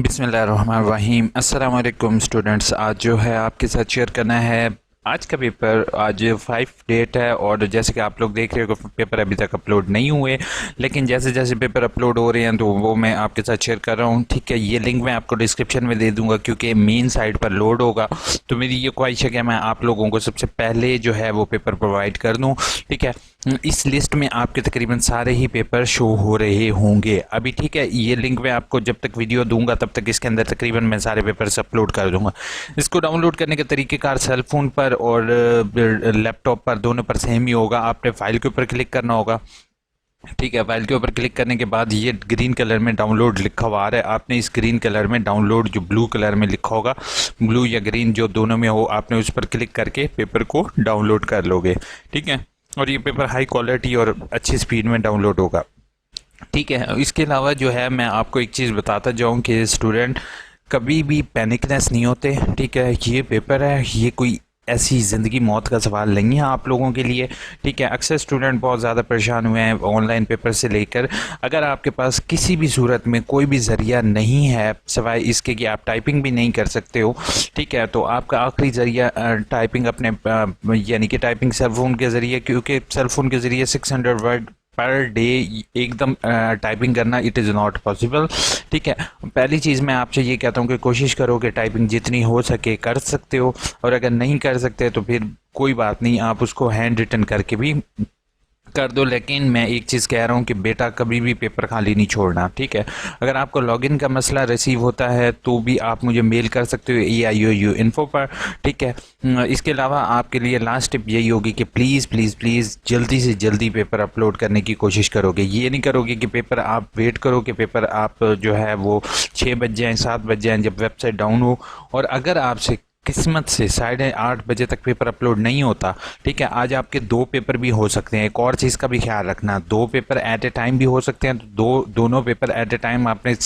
बिस्मिल्लाहिर्रहमानिर्रहीम। अस्सलाम वालेकुम स्टूडेंट्स। आज जो है आपके साथ शेयर करना है आज का पेपर। आज 5 डेट है और जैसे कि आप लोग देख रहे हो पेपर अभी तक अपलोड नहीं हुए, लेकिन जैसे जैसे पेपर अपलोड हो रहे हैं तो वो मैं आपके साथ शेयर कर रहा हूँ। ठीक है, ये लिंक मैं आपको डिस्क्रिप्शन में दे दूंगा क्योंकि मेन साइट पर लोड होगा। तो मेरी ये ख्वाहिश है कि मैं आप लोगों को सबसे पहले जो है वो पेपर प्रोवाइड कर दूँ। ठीक है, इस लिस्ट में आपके तकरीबन सारे ही पेपर शो हो रहे होंगे अभी। ठीक है, ये लिंक मैं आपको जब तक वीडियो दूंगा तब तक इसके अंदर तकरीबन मैं सारे पेपर्स अपलोड कर दूंगा। इसको डाउनलोड करने का तरीक़ेकार सेल फोन पर और लैपटॉप पर, दोनों पर सेम ही होगा। आपने फाइल के ऊपर क्लिक करना होगा। ठीक है, फाइल के ऊपर क्लिक करने के बाद ये ग्रीन कलर में डाउनलोड लिखा हुआ आ रहा है। आपने इस ग्रीन कलर में डाउनलोड, जो ब्लू कलर में लिखा होगा, ब्लू या ग्रीन जो दोनों में हो, आपने उस पर क्लिक करके पेपर को डाउनलोड कर लोगे। ठीक है, और ये पेपर हाई क्वालिटी और अच्छी स्पीड में डाउनलोड होगा। ठीक है, इसके अलावा जो है मैं आपको एक चीज़ बताता जाऊँ कि स्टूडेंट कभी भी पैनिकनेस नहीं होते। ठीक है, ये पेपर है, ये कोई ऐसी ज़िंदगी मौत का सवाल नहीं है आप लोगों के लिए। ठीक है, अक्सर स्टूडेंट बहुत ज़्यादा परेशान हुए हैं ऑनलाइन पेपर से लेकर। अगर आपके पास किसी भी सूरत में कोई भी ज़रिया नहीं है सिवाय इसके कि आप टाइपिंग भी नहीं कर सकते हो, ठीक है, तो आपका आखिरी ज़रिया टाइपिंग अपने यानी कि टाइपिंग सेलफोन के ज़रिए, क्योंकि सेलफोन के ज़रिए 600 वर्ड पर डे एकदम टाइपिंग करना इट इज़ नॉट पॉसिबल। ठीक है, पहली चीज़ मैं आपसे ये कहता हूँ कि कोशिश करो कि टाइपिंग जितनी हो सके कर सकते हो, और अगर नहीं कर सकते तो फिर कोई बात नहीं, आप उसको हैंड रिटन करके भी कर दो। लेकिन मैं एक चीज़ कह रहा हूँ कि बेटा कभी भी पेपर खाली नहीं छोड़ना। ठीक है, अगर आपको लॉगिन का मसला रिसीव होता है तो भी आप मुझे मेल कर सकते हो AIOUINFOO पर। ठीक है, इसके अलावा आपके लिए लास्ट टिप यही होगी कि प्लीज़ प्लीज़ प्लीज़ जल्दी से जल्दी पेपर अपलोड करने की कोशिश करोगे। ये नहीं करोगे कि पेपर आप वेट करो कि पेपर आप जो है वो 6 बज जाएँ 7 बज जाएँ जब वेबसाइट डाउन हो, और अगर आपसे किस्मत से 8:30 बजे तक पेपर अपलोड नहीं होता, ठीक है, आज आपके 2 पेपर भी हो सकते हैं। एक और चीज़ का भी ख्याल रखना, 2 पेपर एट ए टाइम भी हो सकते हैं, तो दोनों पेपर एट ए टाइम आपने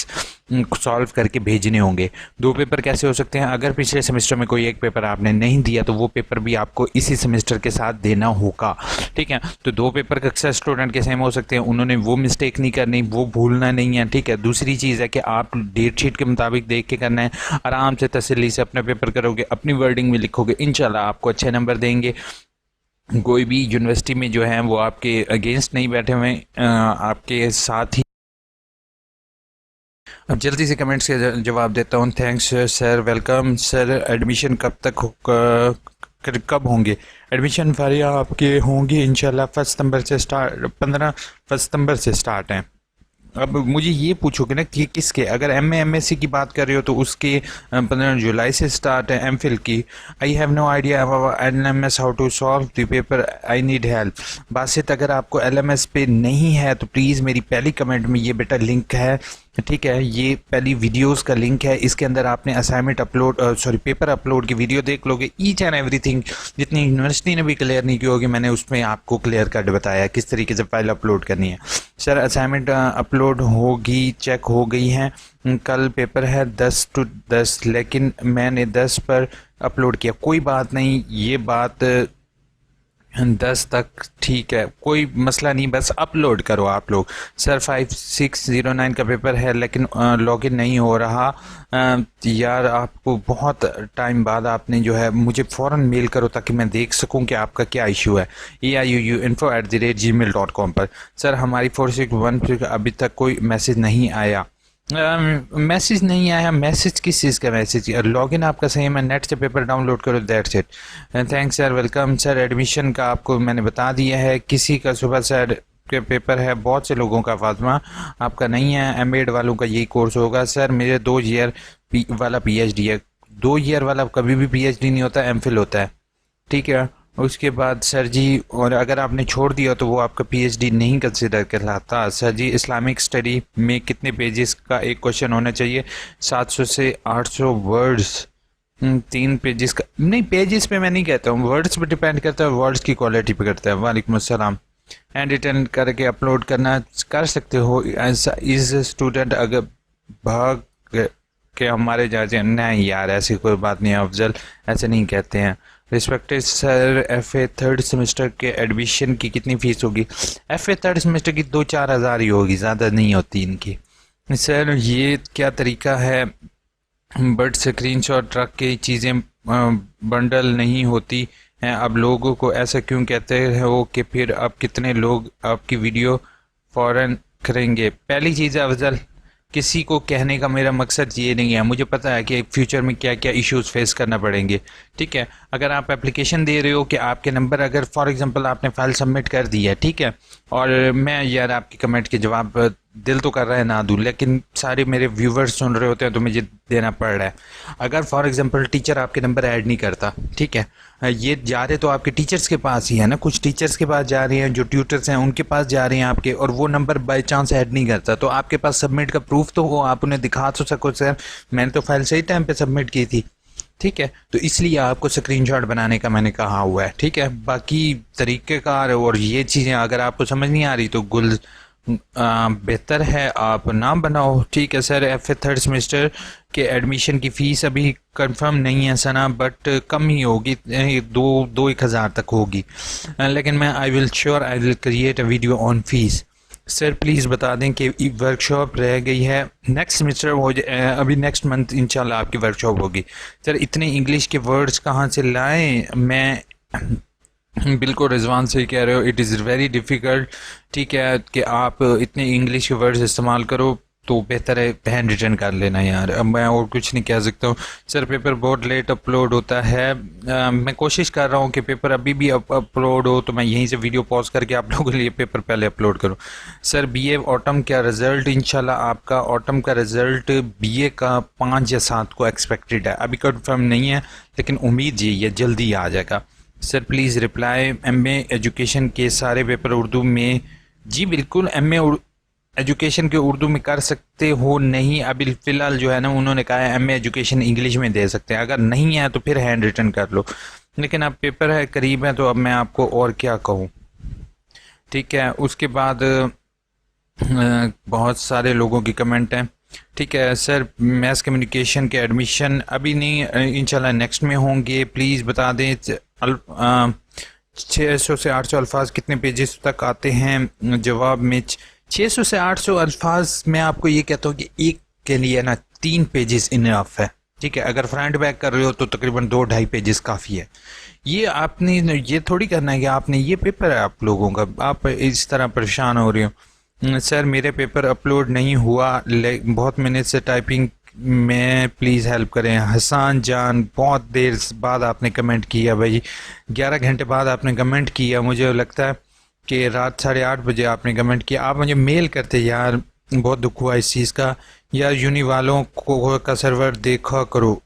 सॉल्व करके भेजने होंगे। 2 पेपर कैसे हो सकते हैं? अगर पिछले सेमेस्टर में कोई एक पेपर आपने नहीं दिया तो वो पेपर भी आपको इसी सेमेस्टर के साथ देना होगा। ठीक है, तो 2 पेपर अक्सर स्टूडेंट के सेम हो सकते हैं, उन्होंने वो मिस्टेक नहीं करनी, वो भूलना नहीं है। ठीक है, दूसरी चीज़ है कि आप डेट शीट के मुताबिक देख के करना है, आराम से तसल्ली से अपना पेपर करोगे, अपनी वर्डिंग में लिखोगे, इंशाल्लाह आपको अच्छे नंबर देंगे। कोई भी यूनिवर्सिटी में जो है वो आपके अगेंस्ट नहीं बैठे हुए, आपके साथ ही। अब जल्दी से कमेंट्स के जवाब देता हूँ। Thanks sir, welcome sir. Admission कब होंगे? एडमिशन फारिया आपके होंगे इंशाल्लाह 1 सितंबर से स्टार्ट, 15 सितंबर से स्टार्ट हैं। अब मुझे ये पूछोगे ना कि किसके, अगर MSc की बात कर रहे हो तो उसके 15 जुलाई से स्टार्ट है। MPhil की I have no idea LMS how to solve the paper, I need help. Basit, अगर आपको LMS पे नहीं है तो प्लीज़ मेरी पहली कमेंट में ये बेटा लिंक है, ठीक है, ये पहली वीडियोस का लिंक है, इसके अंदर आपने असाइनमेंट अपलोड पेपर अपलोड की वीडियो देख लोगे। ईच एंड एवरीथिंग जितनी यूनिवर्सिटी ने भी क्लियर नहीं की होगी, मैंने उसमें आपको क्लियर कट बताया किस तरीके से फाइल अपलोड करनी है। सर असाइनमेंट अपलोड होगी, चेक हो गई हैं। कल पेपर है 10 to 10, लेकिन मैंने 10 पर अपलोड किया। कोई बात नहीं, ये बात 10 तक ठीक है, कोई मसला नहीं, बस अपलोड करो आप लोग। सर 5609 का पेपर है लेकिन लॉगिन नहीं हो रहा। यार आपको बहुत टाइम बाद आपने जो है मुझे फ़ौरन मेल करो ताकि मैं देख सकूं कि आपका क्या इशू है। AIOUINFOO@gmail.com पर। सर हमारी 4616 अभी तक कोई मैसेज नहीं आया। मैसेज नहीं आया? मैसेज किस चीज़ का मैसेज? लॉगिन आपका सही है, मैं नेट से पेपर डाउनलोड करो, that's it. Thanks sir, welcome sir. Admission का आपको मैंने बता दिया है, किसी का सुबह सर के पेपर है, बहुत से लोगों का। फातिमा आपका नहीं है, एमएड वालों का यही कोर्स होगा। सर मेरे 2 ईयर वाला PhD है। 2 ईयर वाला कभी भी PhD नहीं होता, MPhil होता है। ठीक है, उसके बाद सर जी, और अगर आपने छोड़ दिया तो वो आपका PhD नहीं कंसिडर कहलाता। सर जी इस्लामिक स्टडी में कितने पेजेस का एक क्वेश्चन होना चाहिए? 700 से 800 वर्ड्स। 3 पेजेस का नहीं, पेजेस पे मैं नहीं कहता हूँ, वर्ड्स पे डिपेंड करता है, वर्ड्स की क्वालिटी पे करता है। वालेकुम अस्सलाम। हैंड रिटन करके अपलोड करना कर सकते हो ऐसा इज स्टूडेंट, अगर भाग के हमारे जाते नहीं यार, ऐसी कोई बात नहीं है अफजल, ऐसे नहीं कहते हैं। Respected sir, FA 3rd semester के एडमिशन की कितनी फ़ीस होगी? FA 3rd सेमेस्टर की 2-4 हज़ार ही होगी, ज़्यादा नहीं होती इनकी। सर ये क्या तरीका है, बट स्क्रीनशॉट रख के चीज़ें बंडल नहीं होती हैं। अब लोगों को ऐसा क्यों कहते हो कि फिर अब कितने लोग आपकी वीडियो फ़ौरन करेंगे? पहली चीज़ है अफजल, किसी को कहने का मेरा मकसद ये नहीं है। मुझे पता है कि फ्यूचर में क्या क्या इश्यूज फेस करना पड़ेंगे। ठीक है, अगर आप एप्लीकेशन दे रहे हो कि आपके नंबर, अगर फॉर एग्जांपल आपने फाइल सबमिट कर दी है, ठीक है, और मैं यार आपकी कमेंट के जवाब दिल तो कर रहा है ना दूँ, लेकिन सारे मेरे व्यूवर्स सुन रहे होते हैं तो मुझे देना पड़ रहा है। अगर फॉर एग्जांपल टीचर आपके नंबर ऐड नहीं करता, ठीक है, ये जा रहे तो आपके टीचर्स के पास ही है ना, कुछ टीचर्स के पास जा रहे हैं, जो ट्यूटर्स हैं उनके पास जा रहे हैं आपके, और वो नंबर बाय चांस ऐड नहीं करता, तो आपके पास सबमिट का प्रूफ तो हो, आप उन्हें दिखा तो सको सर मैंने तो फाइल सही टाइम पे सबमिट की थी। ठीक है, तो इसलिए आपको स्क्रीनशॉट बनाने का मैंने कहा हुआ है। ठीक है, बाकी तरीक़ेकार और ये चीज़ें अगर आपको समझ नहीं आ रही तो बेहतर है आप ना बनाओ। ठीक है सर, FA थर्ड सेमेस्टर के एडमिशन की फ़ीस अभी कंफर्म नहीं है सना, बट कम ही होगी, 2-1 हज़ार तक होगी, लेकिन मैं I will create a video on fees. Sir please बता दें कि वर्कशॉप रह गई है, नेक्स्ट सेमेस्टर हो जाए, अभी नेक्स्ट मंथ इंशाल्लाह आपकी वर्कशॉप होगी। सर इतने इंग्लिश के वर्ड्स कहाँ से लाएं? मैं बिल्कुल रिजवान से ही कह रहे हो, इट इज़ वेरी डिफ़िकल्ट। ठीक है, कि आप इतने इंग्लिश के वर्ड्स इस्तेमाल करो तो बेहतर है हैंड रिटन कर लेना यार। अब मैं और कुछ नहीं कह सकता हूँ। सर पेपर बहुत लेट अपलोड होता है, मैं कोशिश कर रहा हूँ कि पेपर अभी भी अपलोड हो, तो मैं यहीं से वीडियो पॉज करके आप लोगों के लिए पेपर पहले अपलोड करूँ। सर BA ऑटम का रिज़ल्ट, इंशाल्लाह आपका ऑटम का रिज़ल्ट BA का 5 या 7 को एक्सपेक्टेड है, अभी कंफर्म नहीं है, लेकिन उम्मीद ये जल्दी आ जाएगा। Sir please reply, MA education के सारे पेपर उर्दू में? जी बिल्कुल, MA एजुकेशन के उर्दू में कर सकते हो। नहीं अभी फ़िलहाल जो है ना, उन्होंने कहा है MA एजुकेशन इंग्लिश में दे सकते हैं, अगर नहीं है तो फिर हैंड रिटन कर लो, लेकिन अब पेपर है करीब है तो अब मैं आपको और क्या कहूँ। ठीक है, उसके बाद बहुत सारे लोगों की कमेंट हैं। ठीक है सर, मैथ कम्युनिकेशन के एडमिशन अभी नहीं, इंशाल्लाह नेक्स्ट में होंगे, प्लीज़ बता दें 600 से 800 अल्फाज कितने पेजेस तक आते हैं? जवाब में 600 से 800 अल्फाज मैं आपको ये कहता हूँ कि एक के लिए ना 3 पेजेस इनफ है। ठीक है, अगर फ्रंट बैक कर रहे हो तो तकरीबन 2-2.5 पेजेस काफ़ी है। ये आपने ये थोड़ी करना है कि आपने ये पेपर है आप लोगों का, आप इस तरह परेशान हो रहे हो। सर मेरे पेपर अपलोड नहीं हुआ, बहुत मिनट से टाइपिंग में, प्लीज़ हेल्प करें। हसन जान, बहुत देर बाद आपने कमेंट किया भाई, 11 घंटे बाद आपने कमेंट किया, मुझे लगता है कि रात 8:30 बजे आपने कमेंट किया। आप मुझे मेल करते यार, बहुत दुख हुआ इस चीज़ का यार। यूनि वालों को का सर्वर देखा करो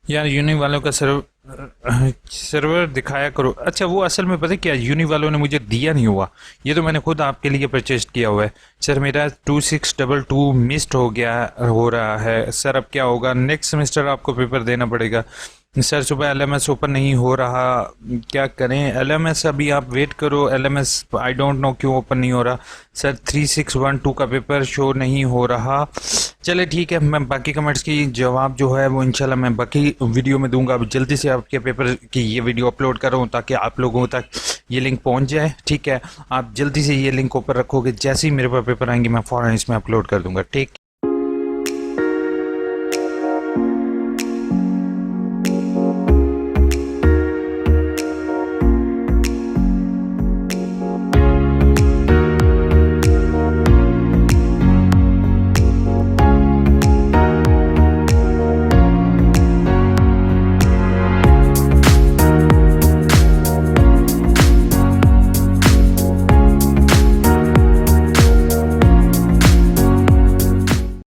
यार, यूनि वालों का सर्वर दिखाया करो। अच्छा वो असल में पता है क्या, यूनि वालों ने मुझे दिया नहीं हुआ, ये तो मैंने खुद आपके लिए परचेज किया हुआ है। सर मेरा 2622 मिस्ड हो रहा है सर, अब क्या होगा? नेक्स्ट सेमेस्टर आपको पेपर देना पड़ेगा। सर सुबह LMS ओपन नहीं हो रहा, क्या करें? LMS अभी आप वेट करो, LMS आई डोंट नो क्यों ओपन नहीं हो रहा। सर 3612 का पेपर शो नहीं हो रहा। चले ठीक है, मैं बाकी कमेंट्स की जवाब जो है वो इंशाल्लाह मैं बाकी वीडियो में दूंगा। अब जल्दी से आपके पेपर की ये वीडियो अपलोड कर रहा हूँ ताकि आप लोगों तक ये लिंक पहुँच जाए। ठीक है, आप जल्दी से ये लिंक ऊपर रखोगे, जैसे ही मेरे पास पेपर आएंगे मैं फ़ौरन इसमें अपलोड कर दूँगा। ठीक।